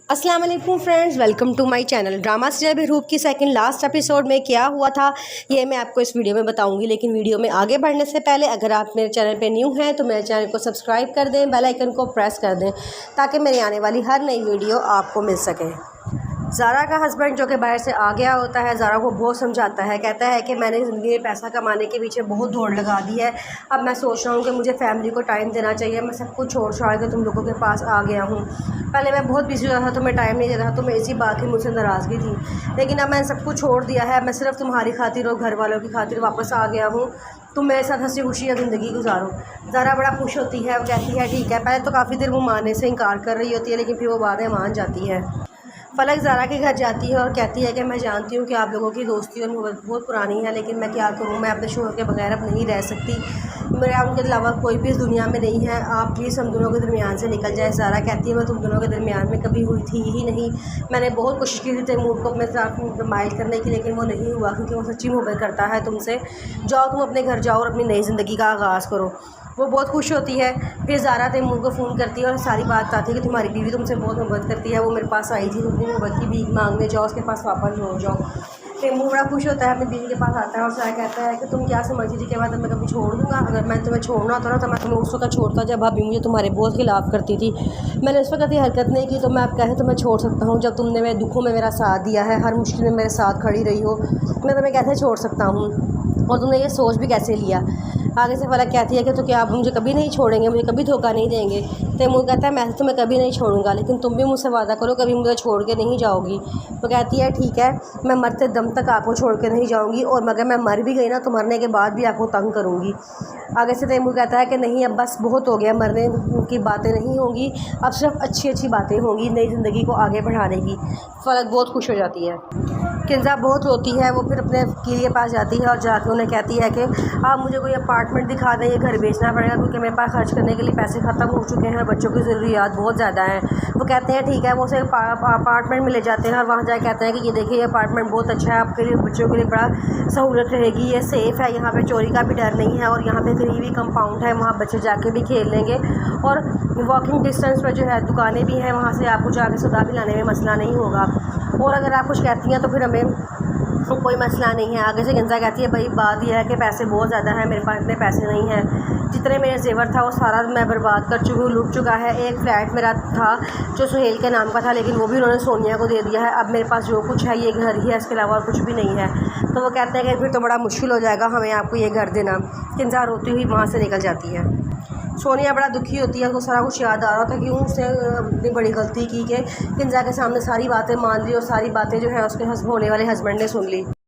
अस्सलाम वालेकुम friends, welcome to my channel. Drama serial Behroop की सेकंड लास्ट एपिसोड में क्या हुआ था ये मैं आपको इस वीडियो में बताऊंगी। लेकिन वीडियो में आगे बढ़ने से पहले अगर आप मेरे चैनल पे न्यू हैं तो मेरे चैनल को सब्सक्राइब कर दें, बेल आइकन को प्रेस कर दें ताकि मेरी आने वाली हर नई वीडियो आपको मिल सके। ज़ारा का हस्बैंड जो कि बाहर से आ गया होता है, ज़ारा को बहुत समझाता है, कहता है कि मैंने ज़िंदगी में पैसा कमाने के पीछे बहुत दौड़ लगा दी है। अब मैं सोच रहा हूँ कि मुझे फैमिली को टाइम देना चाहिए। मैं सब कुछ छोड़ छाड़ के तुम लोगों के पास आ गया हूँ। पहले मैं बहुत बिजी हो रहा था, तुम्हें टाइम नहीं दे रहा, तुम्हें इसी बात की मुझसे नाराज़गी थी, लेकिन अब मैंने सब कुछ छोड़ दिया है। मैं सिर्फ तुम्हारी खातिर और घर वालों की खातिर वापस आ गया हूँ। तुम मेरे साथ हंसी खुशी ज़िंदगी गुजारो। ज़ारा बड़ा खुश होती है, वो कहती है ठीक है। पहले तो काफ़ी देर वो मानने से इनकार कर रही होती है, लेकिन फिर वो बाद में मान जाती है। फलक ज़ारा के घर जाती है और कहती है कि मैं जानती हूँ कि आप लोगों की दोस्ती और मोहब्बत बहुत पुरानी है, लेकिन मैं क्या करूँ, मैं अपने शोहर के बगैर अब नहीं रह सकती। मेरा उनके अलावा कोई भी इस दुनिया में नहीं है। आप प्लीज़ हम दोनों के दरमियान से निकल जाए। ज़ारा कहती है मैं तुम दोनों के दरमियान में कभी हुई थी ही नहीं। मैंने बहुत कोशिश की थी तैमूर को अपने साथ माइल करने की, लेकिन वो नहीं हुआ, क्योंकि वो सच्ची मोहब्बत करता है तुमसे। जाओ तुम अपने घर जाओ और अपनी नई ज़िंदगी का आगाज़ करो। वो बहुत खुश होती है। फिर ज़ारा तैमूर को फ़ोन करती है और सारी बात बताती है कि तुम्हारी बीवी तुमसे बहुत मोहब्बत करती है, वो मेरे पास आई थी, अपनी मोहब्बत की भीख मांगने, जाओ उसके पास वापस हो जाओ। तैमूर बड़ा खुश होता है, अपनी बीवी के पास आता है और ज़ारा कहता है कि तुम क्या समझती थी कि मैं कभी छोड़ दूँगा। अगर मैं तुम्हें छोड़ना होता ना तो मैं तुम्हें उस वक्त छोड़ता जब भाभी मुझे तुम्हारे बहुत खिलाफ़ करती थी। मैंने उस वक्त ये हरकत नहीं की, तो मैं अब कैसे तुम्हें छोड़ सकता हूँ जब तुमने मेरे दुखों में मेरा साथ दिया है, हर मुश्किल में मेरे साथ खड़ी रही हो। मैं तुम्हें कैसे छोड़ सकता हूँ, और तुमने ये सोच भी कैसे लिया। आगे से फलक कहती है कि तो क्या आप मुझे कभी नहीं छोड़ेंगे, मुझे कभी धोखा नहीं देंगे। तैमूर कहता है मैं तो तुम्हें कभी नहीं छोड़ूंगा, लेकिन तुम भी मुझसे वादा करो कभी मुझे छोड़ के नहीं जाओगी। तो कहती है ठीक है, मैं मरते दम तक आपको छोड़ के नहीं जाऊंगी, और मगर मैं मर भी गई ना तो मरने के बाद भी आपको तंग करूंगी। आगे से तैमूर कहता है कि नहीं अब बस बहुत हो गया, मरने की बातें नहीं होंगी, अब सिर्फ अच्छी अच्छी बातें होंगी नई ज़िंदगी को आगे बढ़ाने की। फलक बहुत खुश हो जाती है। किंजा बहुत रोती है। वो फिर अपने वकील के पास जाती है और जाकर उन्हें कहती है कि आप मुझे कोई अपार्टमेंट दिखा दें, ये घर बेचना पड़ेगा क्योंकि मेरे पास खर्च करने के लिए पैसे ख़त्म हो चुके हैं, बच्चों की ज़रूरियात बहुत ज़्यादा हैं। वो कहते हैं ठीक है। वो उसे अपार्टमेंट में ले जाते हैं और वहाँ जाकर कहते हैं कि ये देखिए ये अपार्टमेंट बहुत अच्छा है, आपके लिए बच्चों के लिए बड़ा सहूलत रहेगी, ये सेफ़ है, यहाँ पर चोरी का भी डर नहीं है, और यहाँ पर करीबी कंपाउंड है, वहाँ बच्चे जाके भी खेल लेंगे, और वॉकिंग डिस्टेंस पर जो है दुकानें भी हैं, वहाँ से आपको जाके सौदा भी लाने में मसला नहीं होगा। और अगर आप कुछ कहती हैं तो फिर हमें तो कोई मसला नहीं है। आगे से किंजा कहती है भाई बात यह है कि पैसे बहुत ज़्यादा हैं, मेरे पास इतने पैसे नहीं हैं, जितने मेरे जेवर था वो सारा मैं बर्बाद कर चुकी हूँ, लूट चुका है। एक फ्लैट मेरा था जो सुहेल के नाम का था, लेकिन वो भी उन्होंने सोनिया को दे दिया है। अब मेरे पास जो कुछ है ये घर ही है, इसके अलावा कुछ भी नहीं है। तो वो कहते हैं कि फिर तो बड़ा मुश्किल हो जाएगा हमें आपको ये घर देना। किंजा रोती हुई वहाँ से निकल जाती है। सोनिया बड़ा दुखी होती है, उसको सारा कुछ याद आ रहा था कि उसने इतनी बड़ी गलती की कि किंजा के सामने सारी बातें मान ली और सारी बातें जो है उसके होने वाले हस्बैंड ने सुन ली।